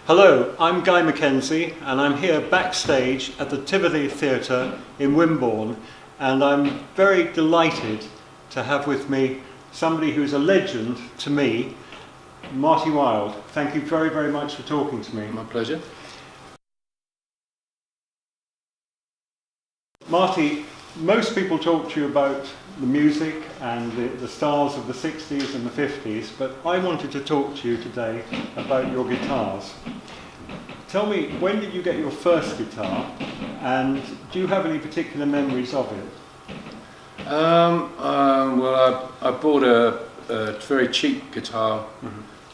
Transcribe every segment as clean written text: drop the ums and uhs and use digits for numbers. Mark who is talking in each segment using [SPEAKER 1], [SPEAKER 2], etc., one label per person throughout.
[SPEAKER 1] Hello, I'm Guy Mackenzie and I'm here backstage at the Tivoli Theatre in Wimborne, and I'm very delighted to have with me somebody who's a legend to me, Marty Wilde. Thank you very, very much for talking to me.
[SPEAKER 2] My pleasure.
[SPEAKER 1] Marty, most people talk to you about the music and the stars of the 60s and the 50s, but I wanted to talk to you today about your guitars. Tell me, when did you get your first guitar, and do you have any particular memories of it?
[SPEAKER 2] Well, I bought a very cheap guitar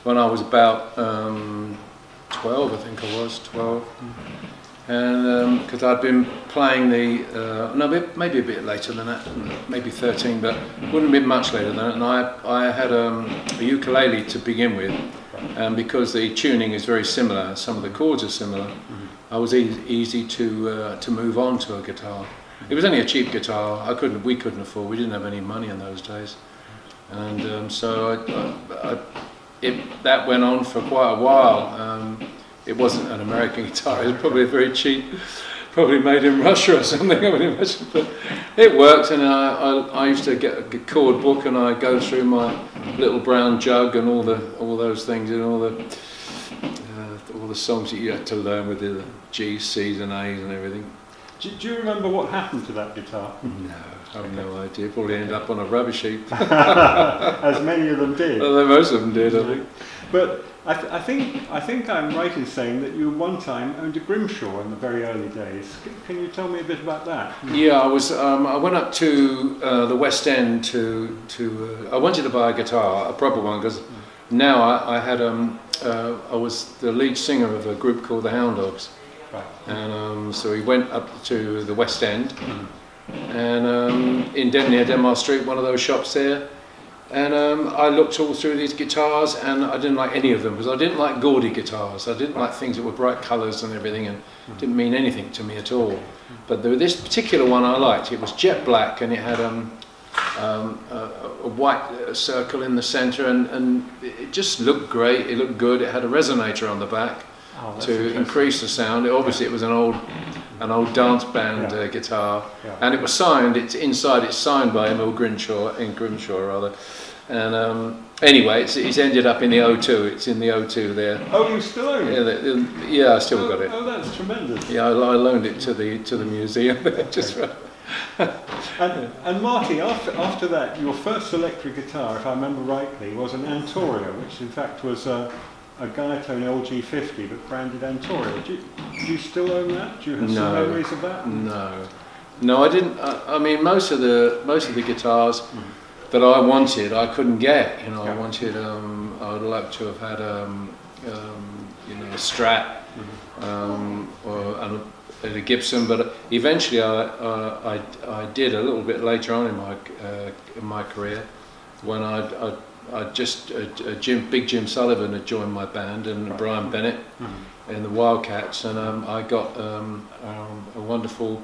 [SPEAKER 2] when I was about 12, I think I was 12. And because I'd been playing maybe a bit later than that, maybe 13, but wouldn't have been much later than that. And I had a ukulele to begin with, and because the tuning is very similar, some of the chords are similar, I was easy to move on to a guitar. It was only a cheap guitar. We couldn't afford. We didn't have any money in those days, and so that went on for quite a while. It wasn't an American guitar, it was probably very cheap, probably made in Russia or something, I would imagine, but it worked. And I used to get a chord book and I'd go through my little brown jug and all those things and all the songs that you had to learn with the G's, C's and A's and everything.
[SPEAKER 1] Do you remember what happened to that guitar?
[SPEAKER 2] No, I have no idea. Probably ended up on a rubbish heap.
[SPEAKER 1] As many of them did.
[SPEAKER 2] Well, most of them did, I think.
[SPEAKER 1] But I think I'm right in saying that you one time owned a Grimshaw in the very early days. Can you tell me a bit about that?
[SPEAKER 2] Yeah, I went up to the West End I wanted to buy a guitar, a proper one, because now I was the lead singer of a group called the Houndogs.
[SPEAKER 1] Right.
[SPEAKER 2] And so we went up to the West End, and near Denmark Street, one of those shops there. And I looked all through these guitars, and I didn't like any of them because I didn't like gaudy guitars. I didn't like things that were bright colours and everything, and didn't mean anything to me at all. But this particular one I liked. It was jet black, and it had a white circle in the centre, and it just looked great. It looked good. It had a resonator on the back to increase the sound. Obviously, it was an old dance band guitar, and it was signed. It's signed by Emil Grimshaw, and anyway, it's ended up in the O2. It's in the O2 there.
[SPEAKER 1] Oh, you still own it?
[SPEAKER 2] Yeah, I still got it.
[SPEAKER 1] Oh, that's tremendous.
[SPEAKER 2] Yeah, I loaned it to the museum. Just
[SPEAKER 1] and Marty, after that, your first electric guitar, if I remember rightly, was an Antoria, which in fact was a Guyatone LG50, but branded Antoria. Do you still own that? Do you have some memories of that?
[SPEAKER 2] No, I didn't. I mean, most of the guitars that I wanted, I couldn't get. You know, I wanted. I would like to have had a Strat or a Gibson, but eventually I did a little bit later on in my career when Big Jim Sullivan had joined my band, and Brian Bennett in the Wildcats, and I got a wonderful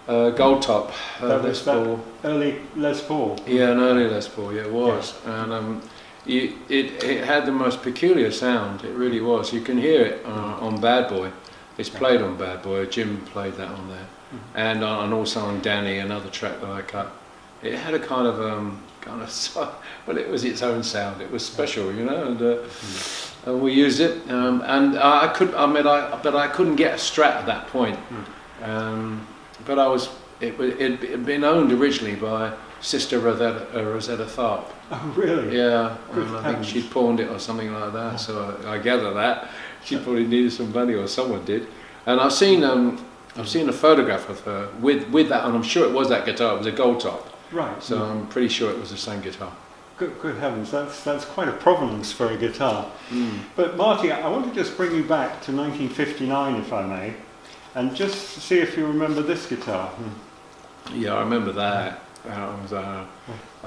[SPEAKER 2] gold top Les Paul.
[SPEAKER 1] Early Les Paul.
[SPEAKER 2] Yeah, an early Les Paul. Yeah, it was, and it had the most peculiar sound. It really was. You can hear it on Bad Boy. It's played on Bad Boy. Jim played that on there, and also on Danny, another track that I cut. It had a kind of well, it was its own sound. It was special, you know, and we used it. And I couldn't get a Strat at that point. But it had been owned originally by Sister Rosetta Tharpe.
[SPEAKER 1] Oh, really?
[SPEAKER 2] Yeah, and I think she'd pawned it or something like that. So I gather that she probably needed some money, or someone did. And I've seen a photograph of her with that, and I'm sure it was that guitar. It was a gold top.
[SPEAKER 1] Right.
[SPEAKER 2] So I'm pretty sure it was the same guitar.
[SPEAKER 1] Good heavens, that's quite a provenance for a guitar. But Marty, I want to just bring you back to 1959, if I may, and just see if you remember this guitar.
[SPEAKER 2] Yeah, I remember that. That was, I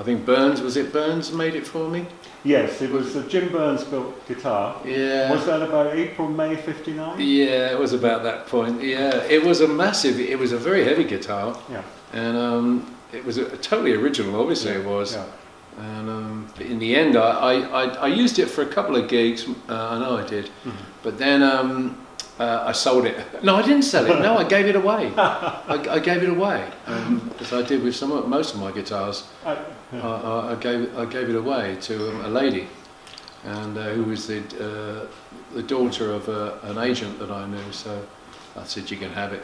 [SPEAKER 2] think Burns made it for me?
[SPEAKER 1] Yes, it was a Jim Burns built guitar.
[SPEAKER 2] Yeah.
[SPEAKER 1] Was that about April, May 59?
[SPEAKER 2] Yeah, it was about that point. Yeah, it was a very heavy guitar.
[SPEAKER 1] Yeah.
[SPEAKER 2] And it was totally original, obviously it was.
[SPEAKER 1] Yeah.
[SPEAKER 2] And in the end, I used it for a couple of gigs. I know I did, but then I sold it. No, I didn't sell it. No, I gave it away. I gave it away as I did with most of my guitars. I gave it away to a lady, and who was the daughter of an agent that I knew. So I said, you can have it.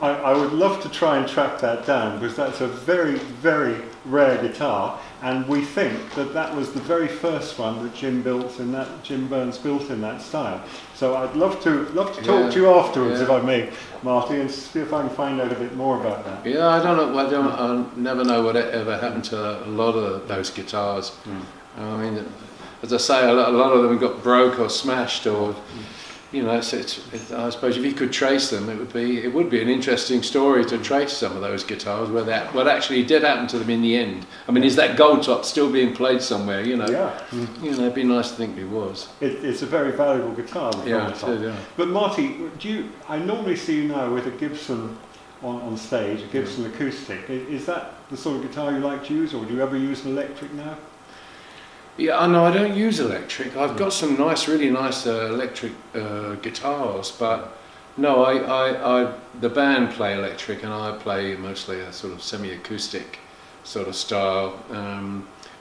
[SPEAKER 1] I would love to try and track that down, because that's a very, very rare guitar, and we think that that was the very first one that Jim Burns built in that style. So I'd love to talk to you afterwards, if I may, Marty, and see if I can find out a bit more about that.
[SPEAKER 2] Yeah, I don't know. I never know what ever happened to a lot of those guitars. I mean, as I say, a lot of them got broke or smashed, or you know. I suppose if you could trace them, it would be an interesting story to trace some of those guitars, what actually did happen to them in the end. I mean, is that gold top still being played somewhere? You know, you know, it'd be nice to think it was.
[SPEAKER 1] It's a very valuable guitar. The gold top.
[SPEAKER 2] Yeah.
[SPEAKER 1] But Marty, I normally see you now with a Gibson on stage, a Gibson acoustic. Is that the sort of guitar you like to use, or do you ever use an electric now?
[SPEAKER 2] Yeah, no, I don't use electric. I've got some really nice electric guitars, but no, the band play electric, and I play mostly a sort of semi-acoustic sort of style.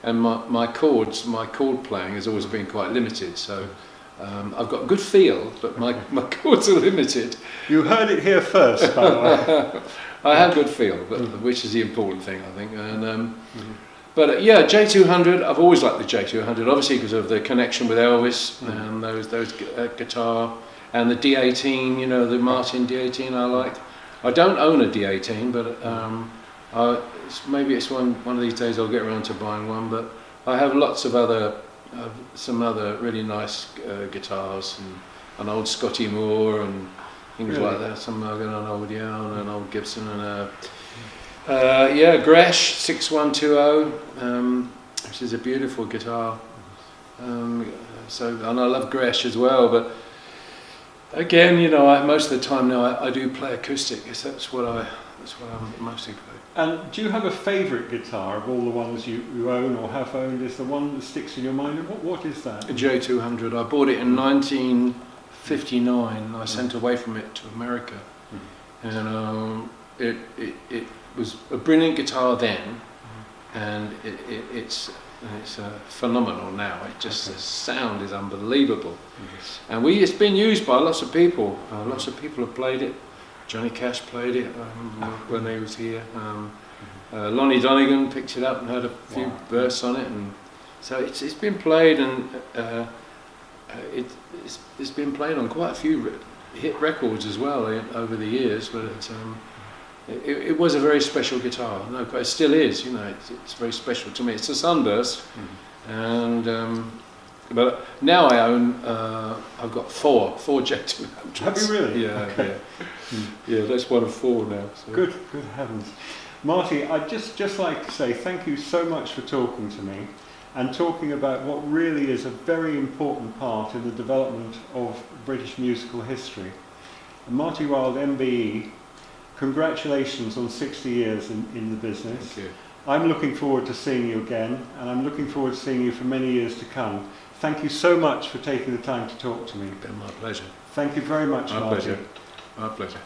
[SPEAKER 2] And my chord playing has always been quite limited, so I've got a good feel, but my chords are limited.
[SPEAKER 1] You heard it here first, by the way.
[SPEAKER 2] I have good feel, which is the important thing, I think. And but yeah, J200. I've always liked the J200, obviously because of the connection with Elvis and those guitar, and the D18. You know, the Martin D18. I like. I don't own a D18, but maybe it's one of these days I'll get around to buying one. But I have lots of some other really nice guitars, and an old Scotty Moore and things like that. Some I've got an old and an old Gibson and Gresh 6120, which is a beautiful guitar. And I love Gresh as well, but again, you know, most of the time now I do play acoustic. That's what I mostly play.
[SPEAKER 1] And do you have a favourite guitar of all the ones you own or have owned? Is the one that sticks in your mind? And what is that?
[SPEAKER 2] A J200. I bought it in 1959. I sent away from it to America, and it was a brilliant guitar then, and it's phenomenal now. The sound is unbelievable, and it's been used by lots of people. Lots of people have played it. Johnny Cash played it when he was here. Lonnie Donegan picked it up and heard a few verses on it, and so it's been played, and it's been played on quite a few hit records as well over the years. But it was a very special guitar. No, it still is. You know, it's very special to me. It's a Sunburst, and but now I own. I've got four J200s.
[SPEAKER 1] Have you really?
[SPEAKER 2] Yeah, okay. Yeah. That's one of four now. So.
[SPEAKER 1] Good heavens, Marty! I'd just like to say thank you so much for talking to me, and talking about what really is a very important part in the development of British musical history. And Marty Wilde, MBE. Congratulations on 60 years in the business.
[SPEAKER 2] Thank you.
[SPEAKER 1] I'm looking forward to seeing you again, and I'm looking forward to seeing you for many years to come. Thank you so much for taking the time to talk to me.
[SPEAKER 2] It's been my pleasure.
[SPEAKER 1] Thank you very much, Marty.
[SPEAKER 2] My pleasure.